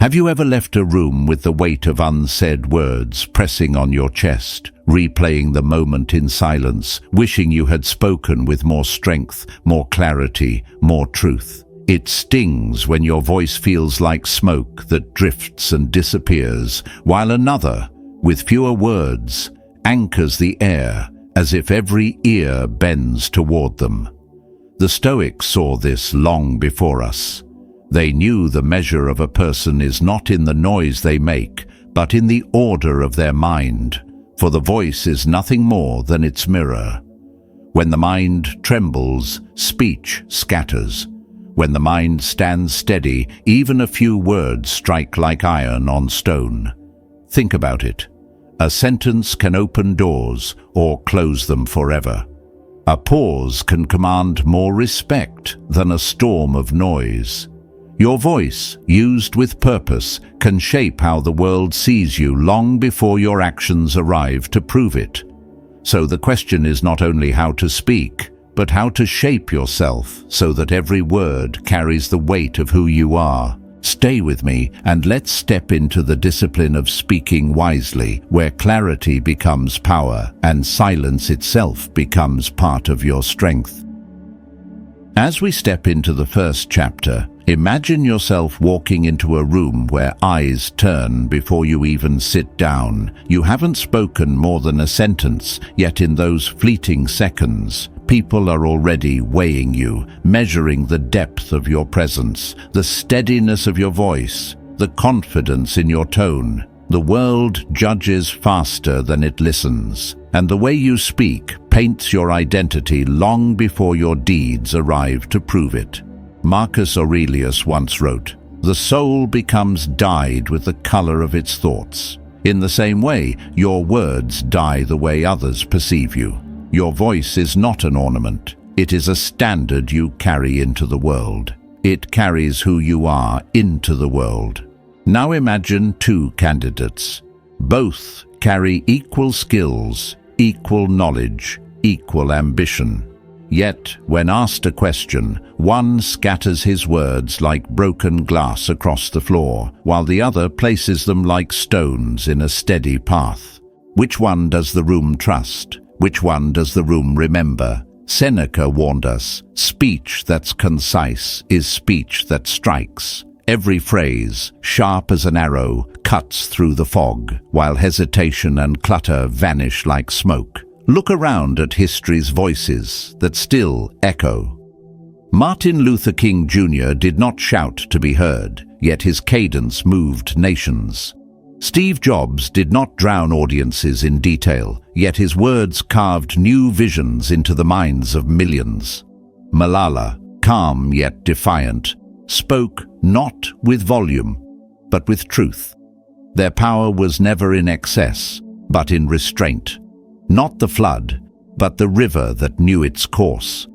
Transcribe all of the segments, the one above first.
Have you ever left a room with the weight of unsaid words pressing on your chest, replaying the moment in silence, wishing you had spoken with more strength, more clarity, more truth? It stings when your voice feels like smoke that drifts and disappears, while another, with fewer words, anchors the air as if every ear bends toward them. The Stoics saw this long before us. They knew the measure of a person is not in the noise they make, but in the order of their mind, for the voice is nothing more than its mirror. When the mind trembles, speech scatters. When the mind stands steady, even a few words strike like iron on stone. Think about it. A sentence can open doors or close them forever. A pause can command more respect than a storm of noise. Your voice, used with purpose, can shape how the world sees you long before your actions arrive to prove it. So the question is not only how to speak, but how to shape yourself so that every word carries the weight of who you are. Stay with me and let's step into the discipline of speaking wisely, where clarity becomes power and silence itself becomes part of your strength. As we step into the first chapter, imagine yourself walking into a room where eyes turn before you even sit down. You haven't spoken more than a sentence, yet in those fleeting seconds, people are already weighing you, measuring the depth of your presence, the steadiness of your voice, the confidence in your tone. The world judges faster than it listens, and the way you speak paints your identity long before your deeds arrive to prove it. Marcus Aurelius once wrote, "The soul becomes dyed with the color of its thoughts." In the same way, your words dye the way others perceive you. Your voice is not an ornament. It is a standard you carry into the world. It carries who you are into the world. Now imagine two candidates. Both carry equal skills, equal knowledge, equal ambition. Yet, when asked a question, one scatters his words like broken glass across the floor, while the other places them like stones in a steady path. Which one does the room trust? Which one does the room remember? Seneca warned us, speech that's concise is speech that strikes. Every phrase, sharp as an arrow, cuts through the fog, while hesitation and clutter vanish like smoke. Look around at history's voices that still echo. Martin Luther King Jr. did not shout to be heard, yet his cadence moved nations. Steve Jobs did not drown audiences in detail, yet his words carved new visions into the minds of millions. Malala, calm yet defiant, spoke not with volume, but with truth. Their power was never in excess, but in restraint. Not the flood, but the river that knew its course.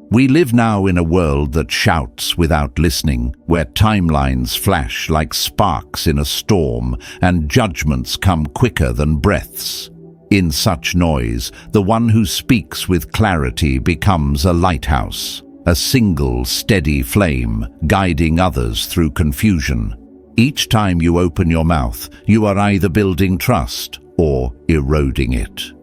We live now in a world that shouts without listening, where timelines flash like sparks in a storm, and judgments come quicker than breaths. In such noise, the one who speaks with clarity becomes a lighthouse, a single steady flame guiding others through confusion. Each time you open your mouth, you are either building trust or eroding it.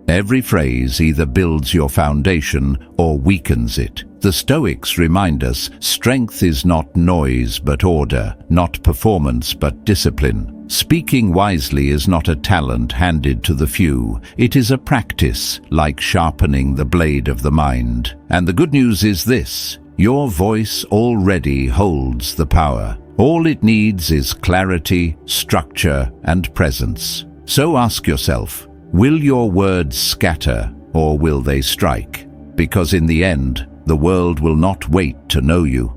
Every phrase either builds your foundation or weakens it. The Stoics remind us, strength is not noise but order, not performance but discipline. Speaking wisely is not a talent handed to the few. It is a practice, like sharpening the blade of the mind. And the good news is this: your voice already holds the power. All it needs is clarity, structure, and presence. So ask yourself, will your words scatter or will they strike? Because in the end, the world will not wait to know you.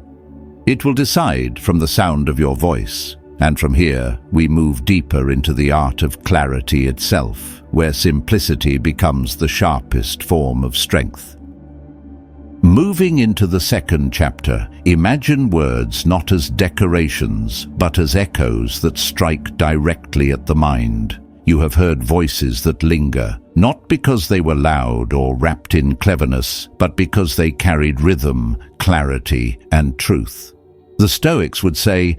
It will decide from the sound of your voice. And from here, we move deeper into the art of clarity itself, where simplicity becomes the sharpest form of strength. Moving into the second chapter, imagine words not as decorations, but as echoes that strike directly at the mind. You have heard voices that linger, not because they were loud or wrapped in cleverness, but because they carried rhythm, clarity, and truth. The Stoics would say,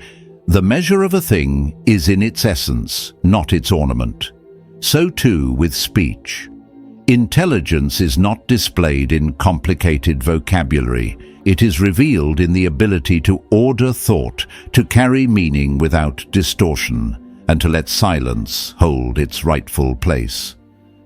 The measure of a thing is in its essence, not its ornament. So too with speech. Intelligence is not displayed in complicated vocabulary. It is revealed in the ability to order thought, to carry meaning without distortion, and to let silence hold its rightful place.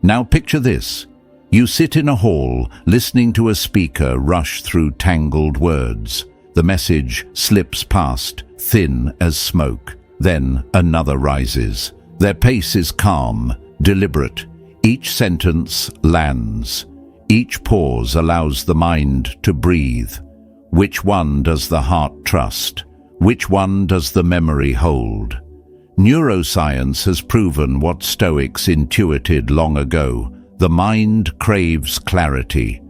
Now picture this. You sit in a hall, listening to a speaker rush through tangled words. The message slips past, thin as smoke. Then another rises. Their pace is calm, deliberate. Each sentence lands. Each pause allows the mind to breathe. Which one does the heart trust? Which one does the memory hold? Neuroscience has proven what Stoics intuited long ago. The mind craves clarity.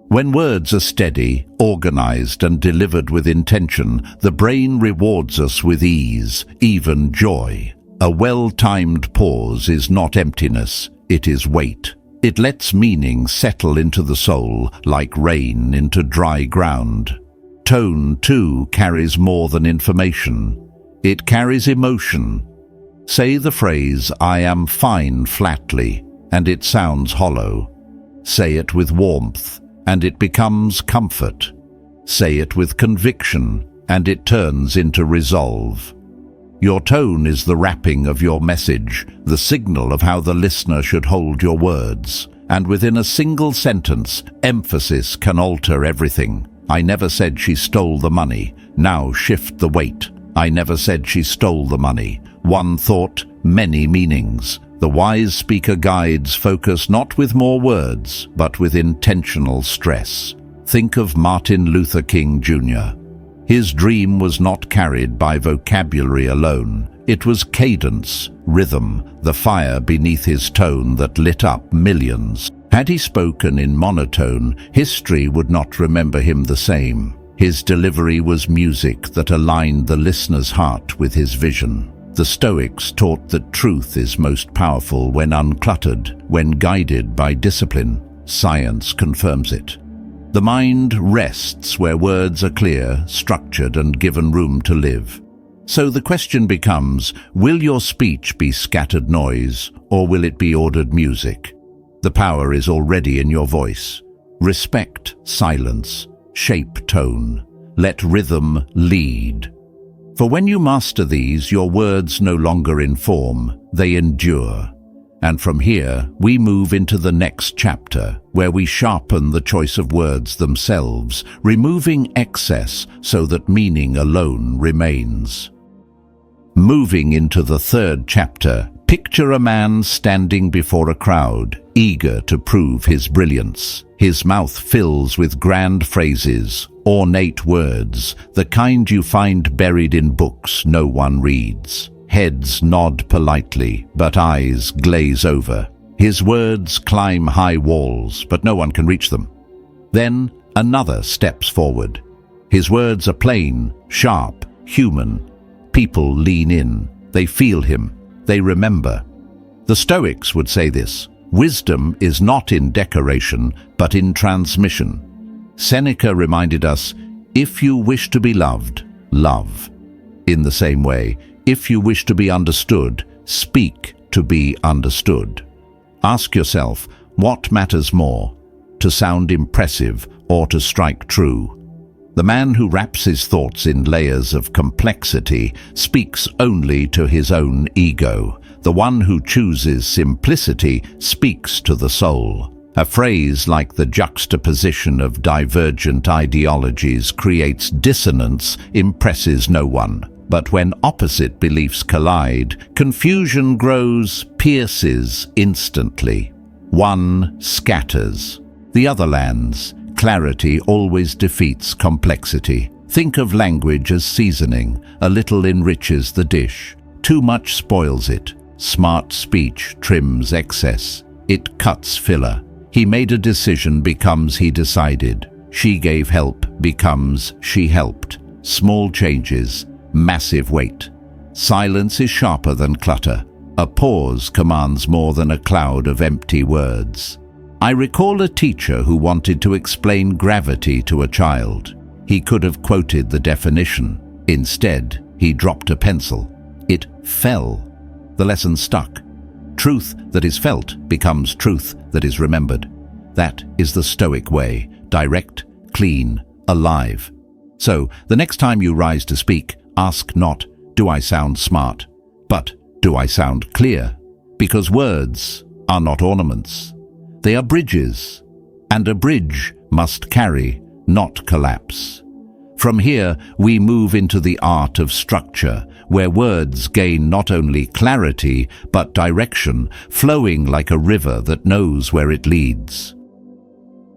When words are steady, organized, and delivered with intention, the brain rewards us with ease, even joy. A well-timed pause is not emptiness, it is weight. It lets meaning settle into the soul like rain into dry ground. Tone, too, carries more than information. It carries emotion. Say the phrase, "I am fine," flatly, and it sounds hollow. Say it with warmth, and it becomes comfort. Say it with conviction, and it turns into resolve. Your tone is the wrapping of your message, the signal of how the listener should hold your words. And within a single sentence, emphasis can alter everything. I never said she stole the money. Now shift the weight. I never said she stole the money. One thought, many meanings. The wise speaker guides focus not with more words, but with intentional stress. Think of Martin Luther King Jr. His dream was not carried by vocabulary alone. It was cadence, rhythm, the fire beneath his tone that lit up millions. Had he spoken in monotone, history would not remember him the same. His delivery was music that aligned the listener's heart with his vision. The Stoics taught that truth is most powerful when uncluttered, when guided by discipline. Science confirms it. The mind rests where words are clear, structured, and given room to live. So the question becomes, will your speech be scattered noise, or will it be ordered music? The power is already in your voice. Respect silence, shape tone, let rhythm lead. For when you master these, your words no longer inform, they endure. And from here, we move into the next chapter, where we sharpen the choice of words themselves, removing excess so that meaning alone remains. Moving into the third chapter, picture a man standing before a crowd, eager to prove his brilliance. His mouth fills with grand phrases, ornate words, the kind you find buried in books no one reads. Heads nod politely, but eyes glaze over. His words climb high walls, but no one can reach them. Then another steps forward. His words are plain, sharp, human. People lean in. They feel him. They remember. The Stoics would say this: wisdom is not in decoration, but in transmission. Seneca reminded us, if you wish to be loved, love. In the same way, if you wish to be understood, speak to be understood. Ask yourself, what matters more, to sound impressive or to strike true? The man who wraps his thoughts in layers of complexity speaks only to his own ego. The one who chooses simplicity speaks to the soul. A phrase like the juxtaposition of divergent ideologies creates dissonance, impresses no one. But when opposite beliefs collide, confusion grows, pierces instantly. One scatters, the other lands. Clarity always defeats complexity. Think of language as seasoning. A little enriches the dish. Too much spoils it. Smart speech trims excess. It cuts filler. He made a decision becomes he decided. She gave help becomes she helped. Small changes, massive weight. Silence is sharper than clutter. A pause commands more than a cloud of empty words. I recall a teacher who wanted to explain gravity to a child. He could have quoted the definition. Instead, He dropped a pencil. It fell. The lesson stuck. Truth that is felt becomes truth that is remembered. That is the Stoic way, direct, clean, alive. So, the next time you rise to speak, ask not, do I sound smart? But, do I sound clear? Because words are not ornaments. They are bridges, and a bridge must carry, not collapse. From here, we move into the art of structure, where words gain not only clarity, but direction, flowing like a river that knows where it leads.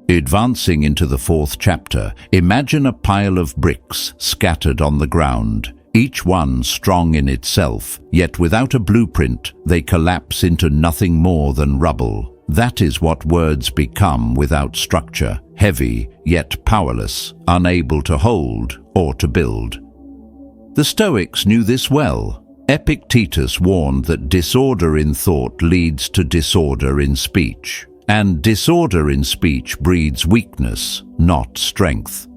Advancing into the 4th chapter, imagine a pile of bricks scattered on the ground, each one strong in itself, yet without a blueprint, they collapse into nothing more than rubble. That is what words become without structure, heavy yet powerless, unable to hold or to build. The Stoics knew this well. Epictetus warned that disorder in thought leads to disorder in speech, and disorder in speech breeds weakness, not strength.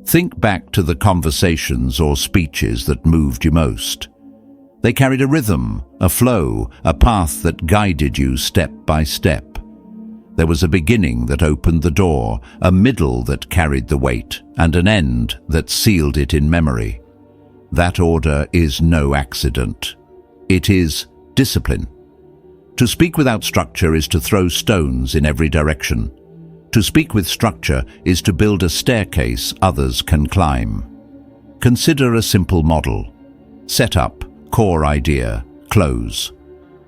Think back to the conversations or speeches that moved you most. They carried a rhythm, a flow, a path that guided you step by step. There was a beginning that opened the door, a middle that carried the weight, and an end that sealed it in memory. That order is no accident. It is discipline. To speak without structure is to throw stones in every direction. To speak with structure is to build a staircase others can climb. Consider a simple model. Set up, core idea, close.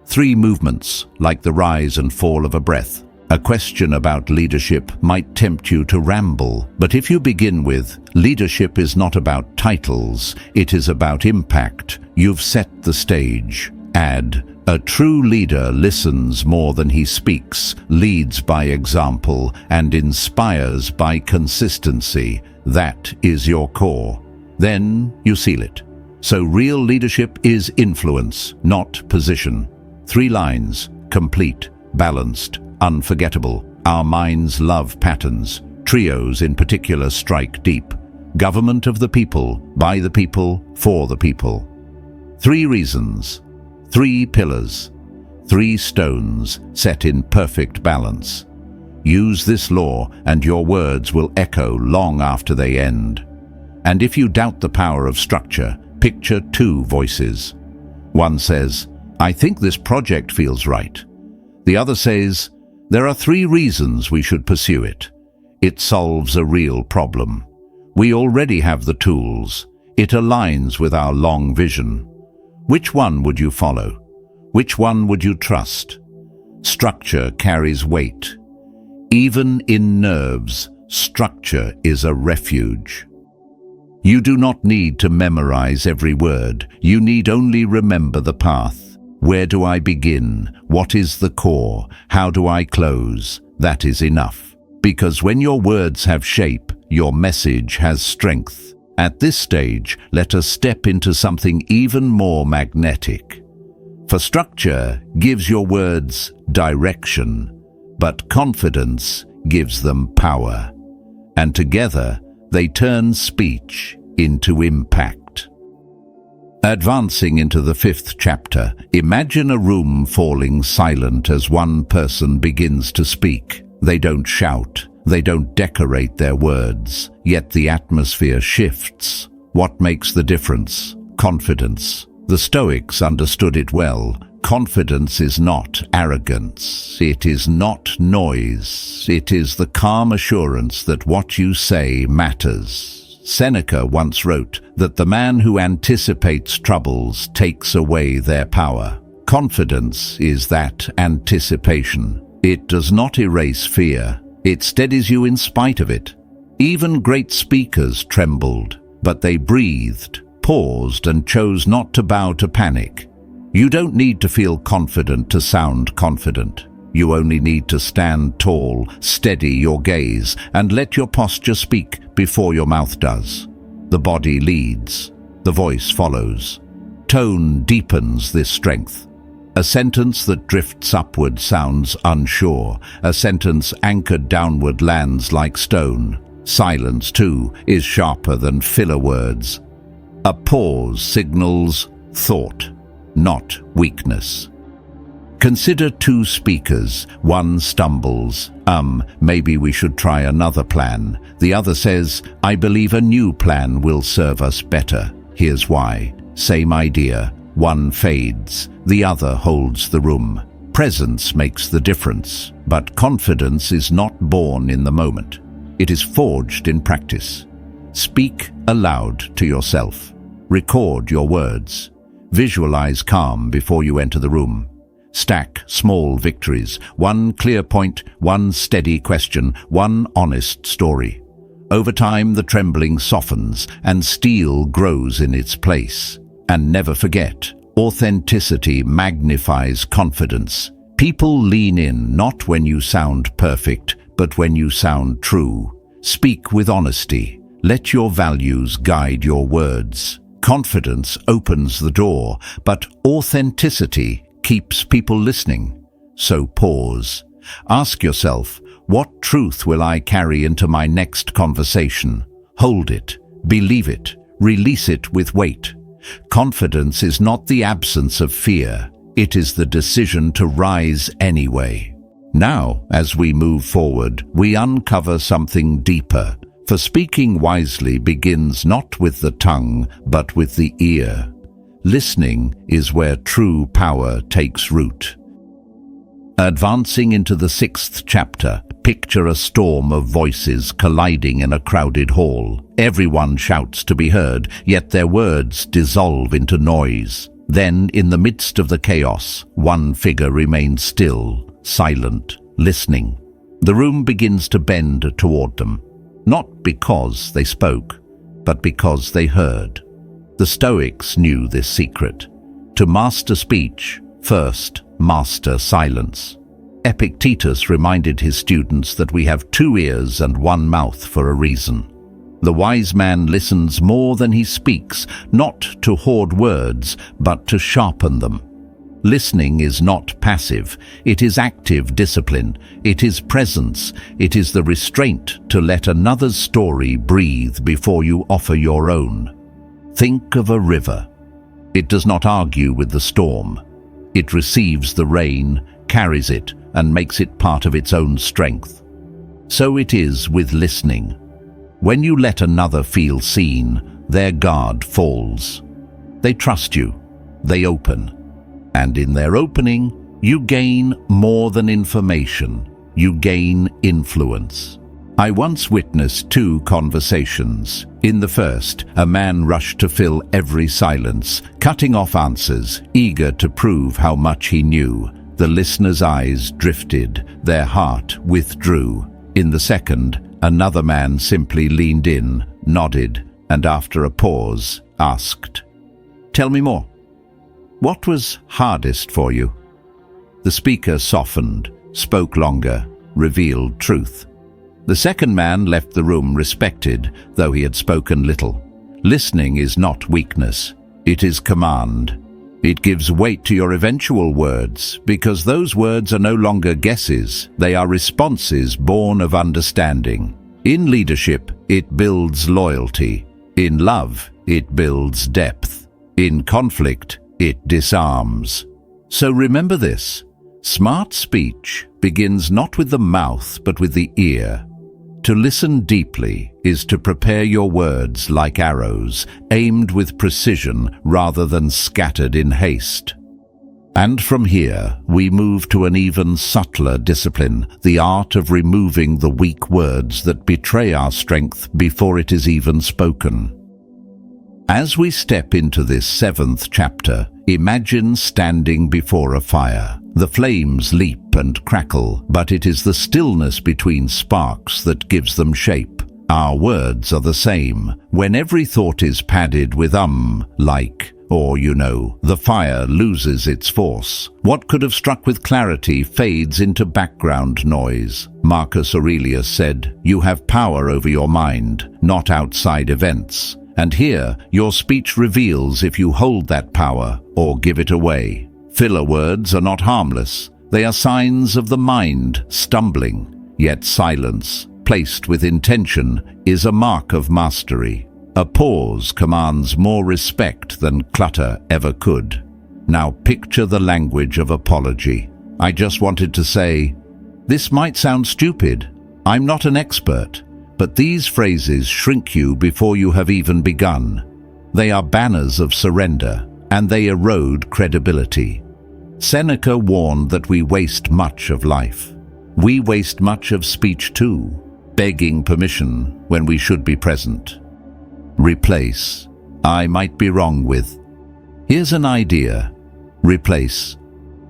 3 movements, like the rise and fall of a breath. A question about leadership might tempt you to ramble, but if you begin with, leadership is not about titles, it is about impact, you've set the stage. Add, a true leader listens more than he speaks, leads by example, and inspires by consistency. That is your core. Then you seal it. So real leadership is influence, not position. 3 lines, complete, balanced, unforgettable. Our minds love patterns. Trios in particular strike deep. Government of the people, by the people, for the people. 3 reasons, 3 pillars, 3 stones set in perfect balance. Use this law and your words will echo long after they end. And if you doubt the power of structure, picture 2 voices. One says, I think this project feels right. The other says, there are 3 reasons we should pursue it. It solves a real problem. We already have the tools. It aligns with our long vision. Which one would you follow? Which one would you trust? Structure carries weight. Even in nerves, structure is a refuge. You do not need to memorize every word. You need only remember the path. Where do I begin? What is the core? How do I close? That is enough. Because when your words have shape, your message has strength. At this stage, let us step into something even more magnetic. For structure gives your words direction, but confidence gives them power. And together, they turn speech into impact. Advancing into the 5th chapter, imagine a room falling silent as one person begins to speak. They don't shout, they don't decorate their words, yet the atmosphere shifts. What makes the difference? Confidence. The Stoics understood it well. Confidence is not arrogance. It is not noise. It is the calm assurance that what you say matters. Seneca once wrote that the man who anticipates troubles takes away their power. Confidence is that anticipation. It does not erase fear. It steadies you in spite of it. Even great speakers trembled, but they breathed, paused, and chose not to bow to panic. You don't need to feel confident to sound confident. You only need to stand tall, steady your gaze, and let your posture speak before your mouth does. The body leads. The voice follows. Tone deepens this strength. A sentence that drifts upward sounds unsure. A sentence anchored downward lands like stone. Silence, too, is sharper than filler words. A pause signals thought, not weakness. Consider two speakers. One stumbles, maybe we should try another plan. The other says, I believe a new plan will serve us better. Here's why. Same idea. One fades, the other holds the room. Presence makes the difference, but confidence is not born in the moment. It is forged in practice. Speak aloud to yourself. Record your words. Visualize calm before you enter the room. Stack small victories, one clear point, one steady question, one honest story. Over time, the trembling softens and steel grows in its place. And never forget, authenticity magnifies confidence. People lean in not when you sound perfect, but when you sound true. Speak with honesty. Let your values guide your words. Confidence opens the door, but authenticity keeps people listening. So pause. Ask yourself, what truth will I carry into my next conversation? Hold it, believe it, release it with weight. Confidence is not the absence of fear. It is the decision to rise anyway. Now, as we move forward, we uncover something deeper. For speaking wisely begins not with the tongue, but with the ear. Listening is where true power takes root. Advancing into the 6th chapter, picture a storm of voices colliding in a crowded hall. Everyone shouts to be heard, yet their words dissolve into noise. Then, in the midst of the chaos, one figure remains still, silent, listening. The room begins to bend toward them, not because they spoke, but because they heard. The Stoics knew this secret. To master speech, first master silence. Epictetus reminded his students that we have 2 ears and 1 mouth for a reason. The wise man listens more than he speaks, not to hoard words, but to sharpen them. Listening is not passive, it is active discipline, it is presence, it is the restraint to let another's story breathe before you offer your own. Think of a river. It does not argue with the storm. It receives the rain, carries it, and makes it part of its own strength. So it is with listening. When you let another feel seen, their guard falls. They trust you. They open. And in their opening, you gain more than information. You gain influence. I once witnessed 2 conversations. In the first, a man rushed to fill every silence, cutting off answers, eager to prove how much he knew. The listener's eyes drifted, their heart withdrew. In the second, another man simply leaned in, nodded, and after a pause, asked, "Tell me more. What was hardest for you?" The speaker softened, spoke longer, revealed truth. The second man left the room respected, though he had spoken little. Listening is not weakness, it is command. It gives weight to your eventual words, because those words are no longer guesses, they are responses born of understanding. In leadership, it builds loyalty. In love, it builds depth. In conflict, it disarms. So remember this, smart speech begins not with the mouth but with the ear. To listen deeply is to prepare your words like arrows, aimed with precision rather than scattered in haste. And from here, we move to an even subtler discipline, the art of removing the weak words that betray our strength before it is even spoken. As we step into this 7th chapter, imagine standing before a fire. The flames leap and crackle, but it is the stillness between sparks that gives them shape. Our words are the same. When every thought is padded with like, or the fire loses its force. What could have struck with clarity fades into background noise. Marcus Aurelius said, "You have power over your mind, not outside events." And here, your speech reveals if you hold that power or give it away. Filler words are not harmless. They are signs of the mind stumbling. Yet silence, placed with intention, is a mark of mastery. A pause commands more respect than clutter ever could. Now picture the language of apology. I just wanted to say, this might sound stupid. I'm not an expert, but these phrases shrink you before you have even begun. They are banners of surrender, and they erode credibility. Seneca warned that we waste much of life. We waste much of speech too, begging permission when we should be present. Replace, I might be wrong with. Here's an idea. Replace,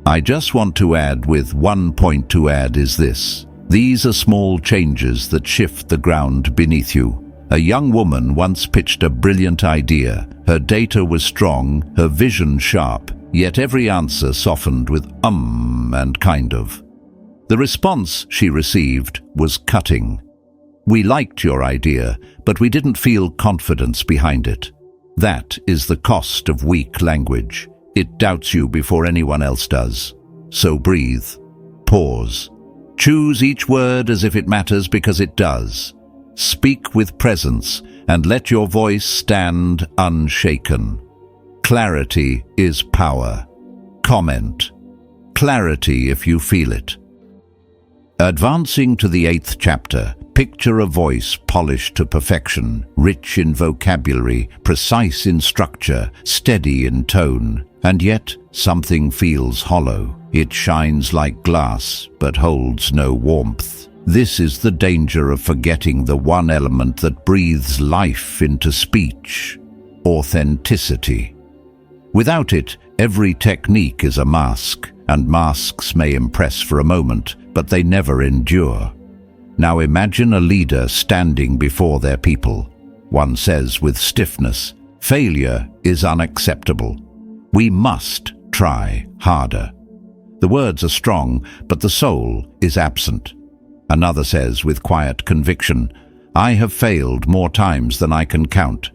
I just want to add with 1 point to add is this. These are small changes that shift the ground beneath you. A young woman once pitched a brilliant idea. Her data was strong, her vision sharp, yet every answer softened with and kind of. The response she received was cutting. We liked your idea, but we didn't feel confidence behind it. That is the cost of weak language. It doubts you before anyone else does. So breathe. Pause. Choose each word as if it matters because it does. Speak with presence and let your voice stand unshaken. Clarity is power. Comment. Clarity if you feel it. Advancing to the 8th chapter, picture a voice polished to perfection, rich in vocabulary, precise in structure, steady in tone, and yet something feels hollow. It shines like glass, but holds no warmth. This is the danger of forgetting the one element that breathes life into speech: authenticity. Without it, every technique is a mask, and masks may impress for a moment, but they never endure. Now imagine a leader standing before their people. One says with stiffness, failure is unacceptable. We must try harder. The words are strong, but the soul is absent. Another says with quiet conviction, I have failed more times than I can count.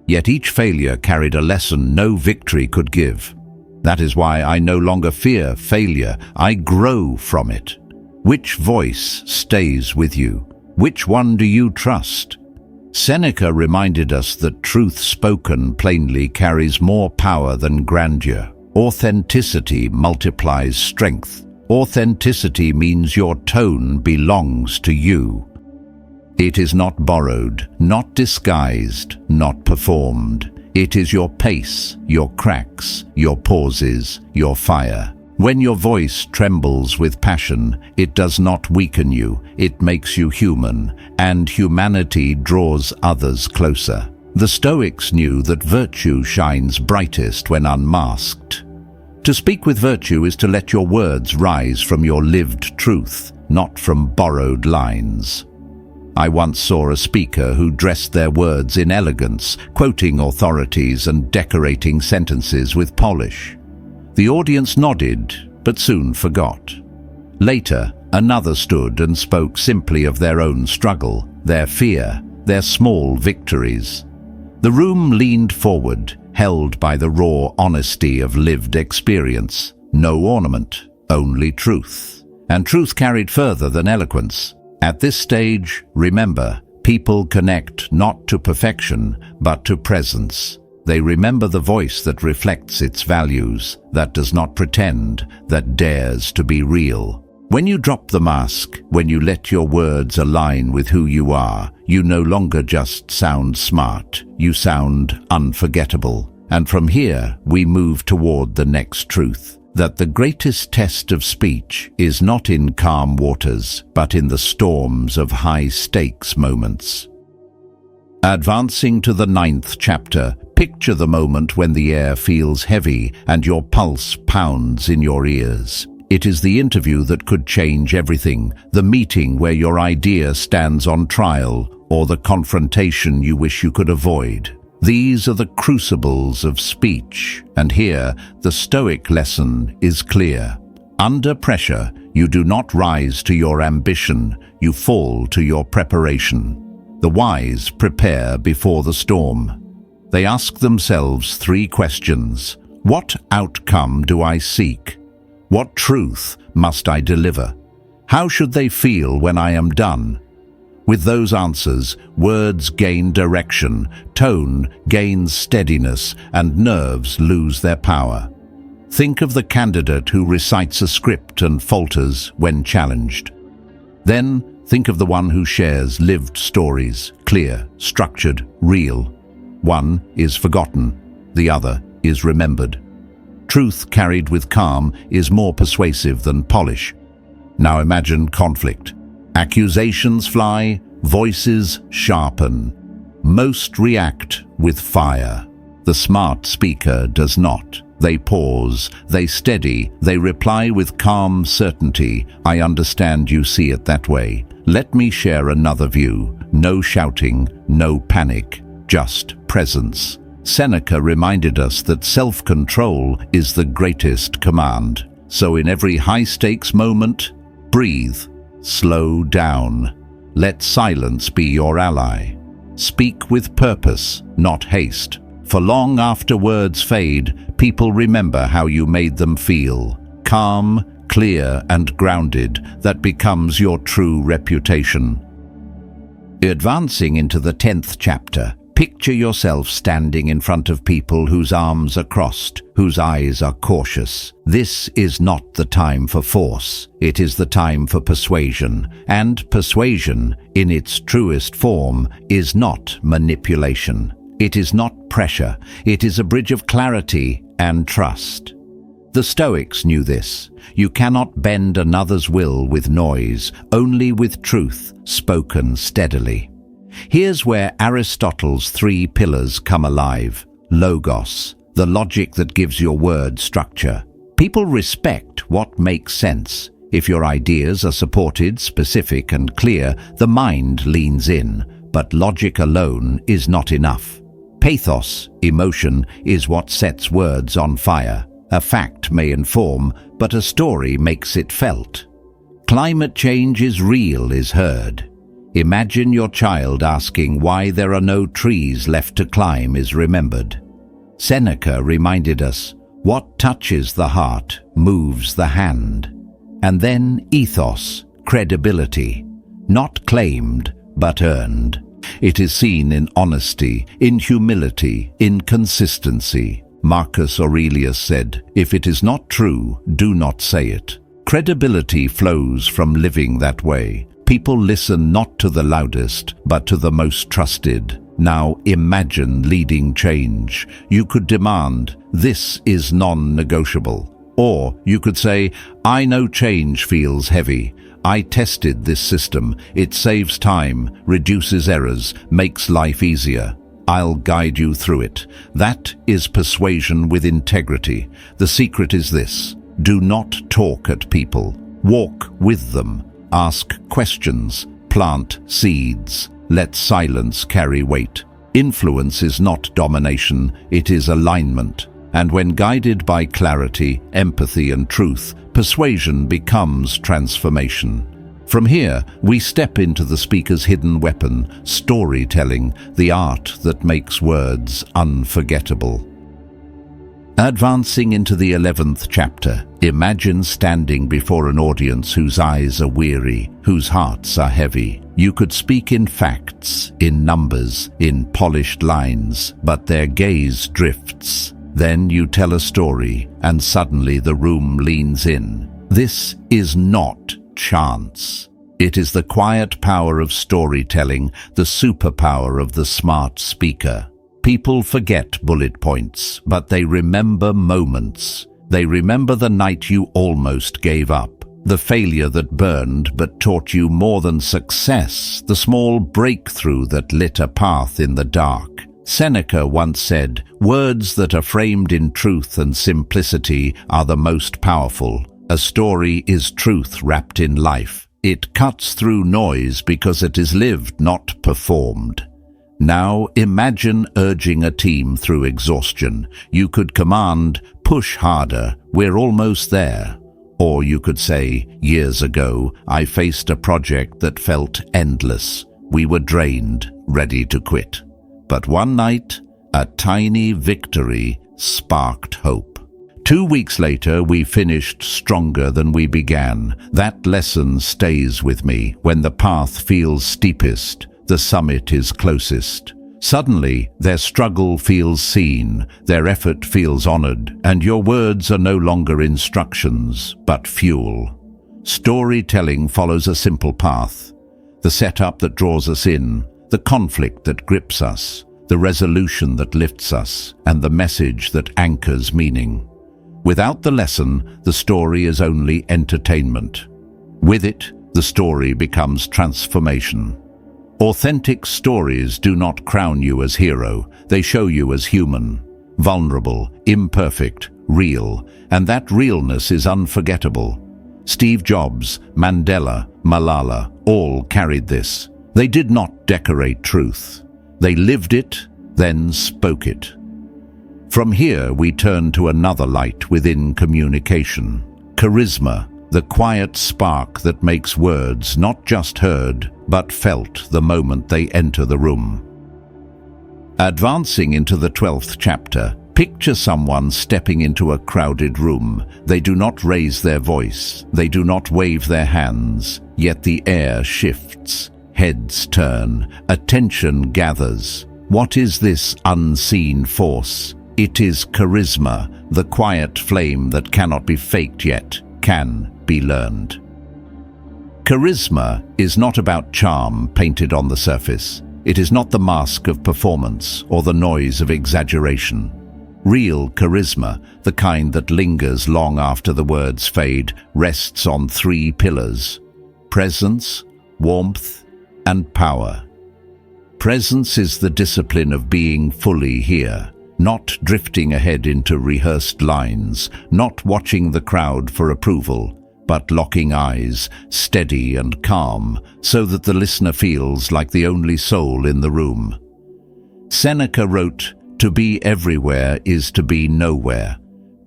Yet each failure carried a lesson no victory could give. That is why I no longer fear failure. I grow from it. Which voice stays with you? Which one do you trust? Seneca reminded us that truth spoken plainly carries more power than grandeur. Authenticity multiplies strength. Authenticity means your tone belongs to you. It is not borrowed, not disguised, not performed. It is your pace, your cracks, your pauses, your fire. When your voice trembles with passion, it does not weaken you, it makes you human, and humanity draws others closer. The Stoics knew that virtue shines brightest when unmasked. To speak with virtue is to let your words rise from your lived truth, not from borrowed lines. I once saw a speaker who dressed their words in elegance, quoting authorities and decorating sentences with polish. The audience nodded, but soon forgot. Later, another stood and spoke simply of their own struggle, their fear, their small victories. The room leaned forward, held by the raw honesty of lived experience. No ornament, only truth. And truth carried further than eloquence. At this stage, remember, people connect not to perfection, but to presence. They remember the voice that reflects its values, that does not pretend, that dares to be real. When you drop the mask, when you let your words align with who you are, you no longer just sound smart, you sound unforgettable. And from here, we move toward the next truth, that the greatest test of speech is not in calm waters, but in the storms of high-stakes moments. Advancing to the 9th chapter, picture the moment when the air feels heavy and your pulse pounds in your ears. It is the interview that could change everything, the meeting where your idea stands on trial, or the confrontation you wish you could avoid. These are the crucibles of speech, and here the Stoic lesson is clear. Under pressure, you do not rise to your ambition, you fall to your preparation. The wise prepare before the storm. They ask themselves 3 questions. What outcome do I seek? What truth must I deliver? How should they feel when I am done? With those answers, words gain direction, tone gains steadiness, and nerves lose their power. Think of the candidate who recites a script and falters when challenged. Then think of the one who shares lived stories, clear, structured, real. One is forgotten, the other is remembered. Truth carried with calm is more persuasive than polish. Now imagine conflict. Accusations fly, voices sharpen. Most react with fire. The smart speaker does not. They pause, they steady, they reply with calm certainty. I understand you see it that way. Let me share another view. No shouting, no panic, just presence. Seneca reminded us that self-control is the greatest command. So in every high-stakes moment, breathe, slow down. Let silence be your ally. Speak with purpose, not haste. For long after words fade, people remember how you made them feel. Calm, clear, and grounded, that becomes your true reputation. Advancing into the 10th chapter, picture yourself standing in front of people whose arms are crossed, whose eyes are cautious. This is not the time for force. It is the time for persuasion. And persuasion, in its truest form, is not manipulation. It is not pressure. It is a bridge of clarity and trust. The Stoics knew this. You cannot bend another's will with noise, only with truth spoken steadily. Here's where Aristotle's 3 pillars come alive. Logos, the logic that gives your word structure. People respect what makes sense. If your ideas are supported, specific, and clear, the mind leans in. But logic alone is not enough. Pathos, emotion, is what sets words on fire. A fact may inform, but a story makes it felt. Climate change is real is heard. Imagine your child asking why there are no trees left to climb is remembered. Seneca reminded us, what touches the heart moves the hand. And then ethos, credibility, not claimed but earned. It is seen in honesty, in humility, in consistency. Marcus Aurelius said, if it is not true, do not say it. Credibility flows from living that way. People listen not to the loudest, but to the most trusted. Now imagine leading change. You could demand, this is non-negotiable. Or you could say, I know change feels heavy. I tested this system. It saves time, reduces errors, makes life easier. I'll guide you through it. That is persuasion with integrity. The secret is this. Do not talk at people. Walk with them. Ask questions. Plant seeds. Let silence carry weight. Influence is not domination. It is alignment. And when guided by clarity, empathy, and truth, persuasion becomes transformation. From here, we step into the speaker's hidden weapon, storytelling, the art that makes words unforgettable. Advancing into the 11th chapter, imagine standing before an audience whose eyes are weary, whose hearts are heavy. You could speak in facts, in numbers, in polished lines, but their gaze drifts. Then you tell a story, and suddenly the room leans in. This is not chance. It is the quiet power of storytelling, the superpower of the smart speaker. People forget bullet points, but they remember moments. They remember the night you almost gave up, the failure that burned but taught you more than success, the small breakthrough that lit a path in the dark. Seneca once said, words that are framed in truth and simplicity are the most powerful. A story is truth wrapped in life. It cuts through noise because it is lived, not performed. Now imagine urging a team through exhaustion. You could command, push harder, we're almost there. Or you could say, years ago, I faced a project that felt endless. We were drained, ready to quit. But one night, a tiny victory sparked hope. 2 weeks later, we finished stronger than we began. That lesson stays with me. When the path feels steepest, the summit is closest. Suddenly, their struggle feels seen, their effort feels honored, and your words are no longer instructions, but fuel. Storytelling follows a simple path. The setup that draws us in, the conflict that grips us, the resolution that lifts us, and the message that anchors meaning. Without the lesson, the story is only entertainment. With it, the story becomes transformation. Authentic stories do not crown you as hero, they show you as human, vulnerable, imperfect, real, and that realness is unforgettable. Steve Jobs, Mandela, Malala, all carried this. They did not decorate truth. They lived it, then spoke it. From here, we turn to another light within communication. Charisma, the quiet spark that makes words not just heard, but felt the moment they enter the room. Advancing into the 12th chapter, picture someone stepping into a crowded room. They do not raise their voice, they do not wave their hands, yet the air shifts, heads turn, attention gathers. What is this unseen force? It is charisma, the quiet flame that cannot be faked yet can be learned. Charisma is not about charm painted on the surface. It is not the mask of performance or the noise of exaggeration. Real charisma, the kind that lingers long after the words fade, rests on 3 pillars: presence, warmth, and power. Presence is the discipline of being fully here, not drifting ahead into rehearsed lines, not watching the crowd for approval, but locking eyes, steady and calm, so that the listener feels like the only soul in the room. Seneca wrote, "To be everywhere is to be nowhere."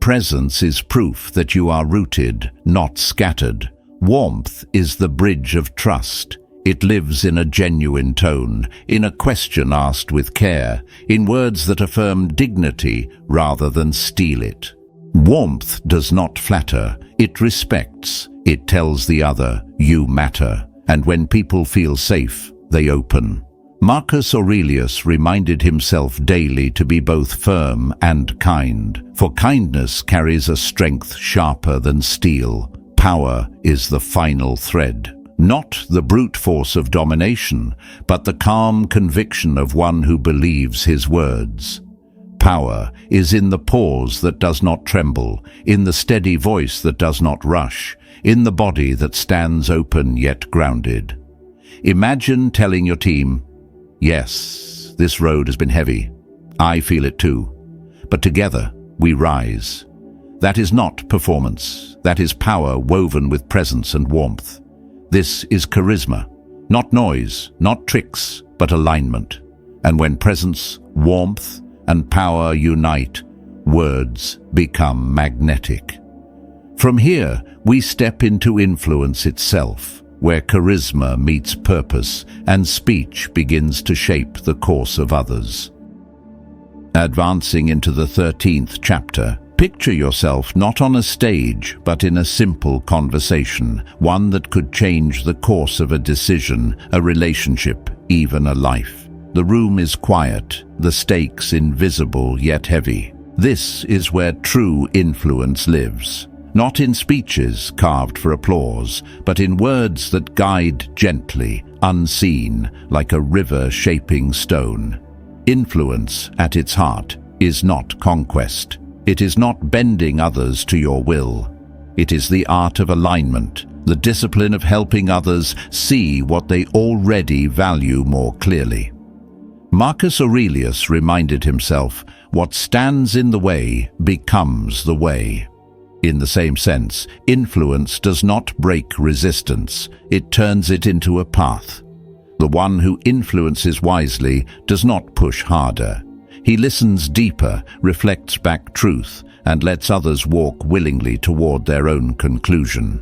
Presence is proof that you are rooted, not scattered. Warmth is the bridge of trust. It lives in a genuine tone, in a question asked with care, in words that affirm dignity rather than steal it. Warmth does not flatter, it respects. It tells the other, you matter. And when people feel safe, they open. Marcus Aurelius reminded himself daily to be both firm and kind, for kindness carries a strength sharper than steel. Power is the final thread. Not the brute force of domination, but the calm conviction of one who believes his words. Power is in the pause that does not tremble, in the steady voice that does not rush, in the body that stands open yet grounded. Imagine telling your team, "Yes, this road has been heavy. I feel it too. But together we rise." That is not performance. That is power woven with presence and warmth. This is charisma, not noise, not tricks, but alignment. And when presence, warmth, and power unite, words become magnetic. From here, we step into influence itself, where charisma meets purpose and speech begins to shape the course of others. Advancing into the 13th chapter, picture yourself not on a stage, but in a simple conversation, one that could change the course of a decision, a relationship, even a life. The room is quiet, the stakes invisible yet heavy. This is where true influence lives. Not in speeches carved for applause, but in words that guide gently, unseen, like a river shaping stone. Influence, at its heart, is not conquest. It is not bending others to your will. It is the art of alignment, the discipline of helping others see what they already value more clearly. Marcus Aurelius reminded himself, what stands in the way becomes the way. In the same sense, influence does not break resistance, it turns it into a path. The one who influences wisely does not push harder. He listens deeper, reflects back truth, and lets others walk willingly toward their own conclusion.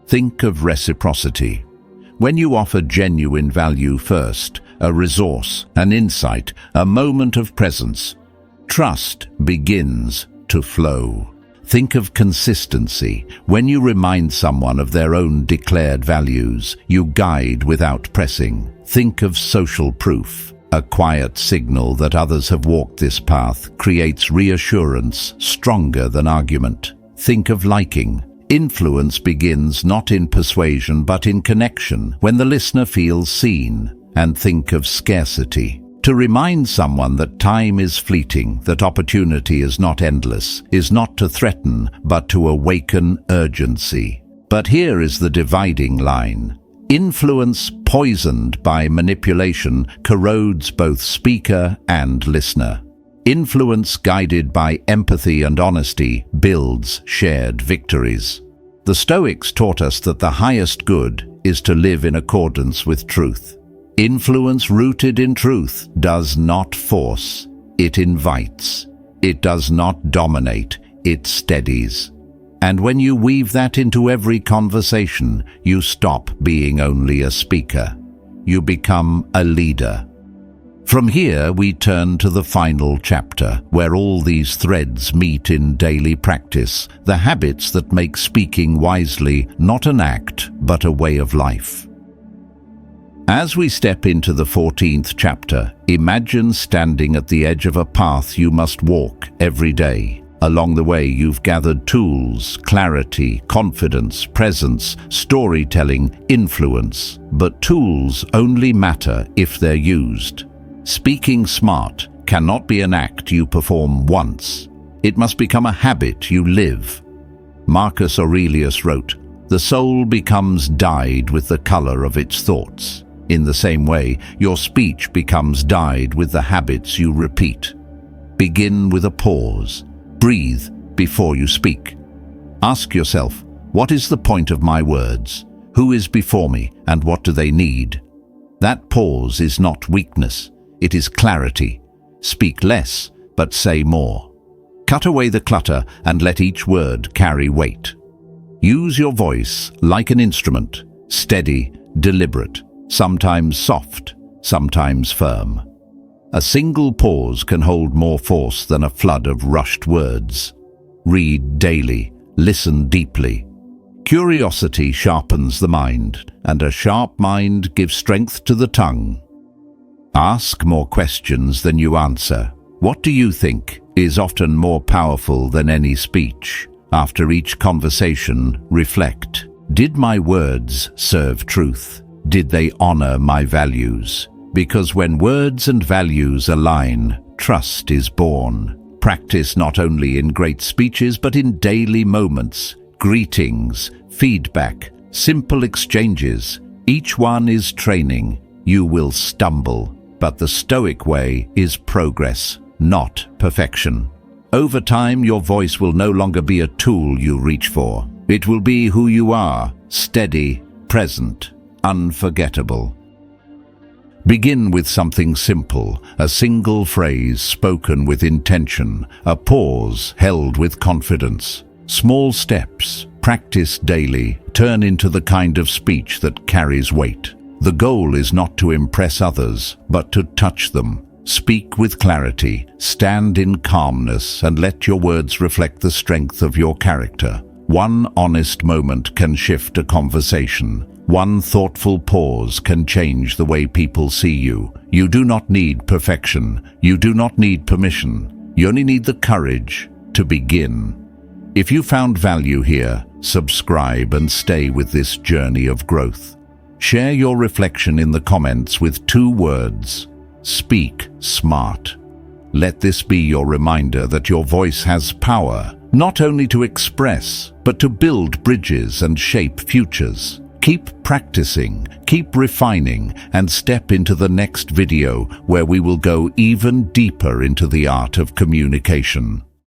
Think of reciprocity. When you offer genuine value first, a resource, an insight, a moment of presence, trust begins to flow. Think of consistency. When you remind someone of their own declared values, you guide without pressing. Think of social proof. A quiet signal that others have walked this path creates reassurance stronger than argument. Think of liking. Influence begins not in persuasion but in connection, when the listener feels seen. And think of scarcity. To remind someone that time is fleeting, that opportunity is not endless, is not to threaten but to awaken urgency. But here is the dividing line. Influence poisoned by manipulation corrodes both speaker and listener. Influence guided by empathy and honesty builds shared victories. The Stoics taught us that the highest good is to live in accordance with truth. Influence rooted in truth does not force, it invites. It does not dominate, it steadies. And when you weave that into every conversation, you stop being only a speaker. You become a leader. From here, we turn to the final chapter, where all these threads meet in daily practice, the habits that make speaking wisely not an act, but a way of life. As we step into the 14th chapter, imagine standing at the edge of a path you must walk every day. Along the way, you've gathered tools, clarity, confidence, presence, storytelling, influence. But tools only matter if they're used. Speaking smart cannot be an act you perform once. It must become a habit you live. Marcus Aurelius wrote, "The soul becomes dyed with the color of its thoughts." In the same way, your speech becomes dyed with the habits you repeat. Begin with a pause. Breathe before you speak. Ask yourself, what is the point of my words? Who is before me, and what do they need? That pause is not weakness. It is clarity. Speak less, but say more. Cut away the clutter and let each word carry weight. Use your voice like an instrument, steady, deliberate, sometimes soft, sometimes firm. A single pause can hold more force than a flood of rushed words. Read daily, listen deeply. Curiosity sharpens the mind, and a sharp mind gives strength to the tongue. Ask more questions than you answer. What do you think is often more powerful than any speech? After each conversation, reflect. Did my words serve truth? Did they honor my values? Because when words and values align, trust is born. Practice not only in great speeches but in daily moments, greetings, feedback, simple exchanges. Each one is training. You will stumble, but the Stoic way is progress, not perfection. Over time, your voice will no longer be a tool you reach for. It will be who you are, steady, present, unforgettable. Begin with something simple, a single phrase spoken with intention, a pause held with confidence. Small steps, practiced daily, turn into the kind of speech that carries weight. The goal is not to impress others, but to touch them. Speak with clarity, stand in calmness, and let your words reflect the strength of your character. One honest moment can shift a conversation. One thoughtful pause can change the way people see you. You do not need perfection. You do not need permission. You only need the courage to begin. If you found value here, subscribe and stay with this journey of growth. Share your reflection in the comments with 2 words: speak smart. Let this be your reminder that your voice has power, not only to express, but to build bridges and shape futures. Keep practicing, keep refining, and step into the next video where we will go even deeper into the art of communication.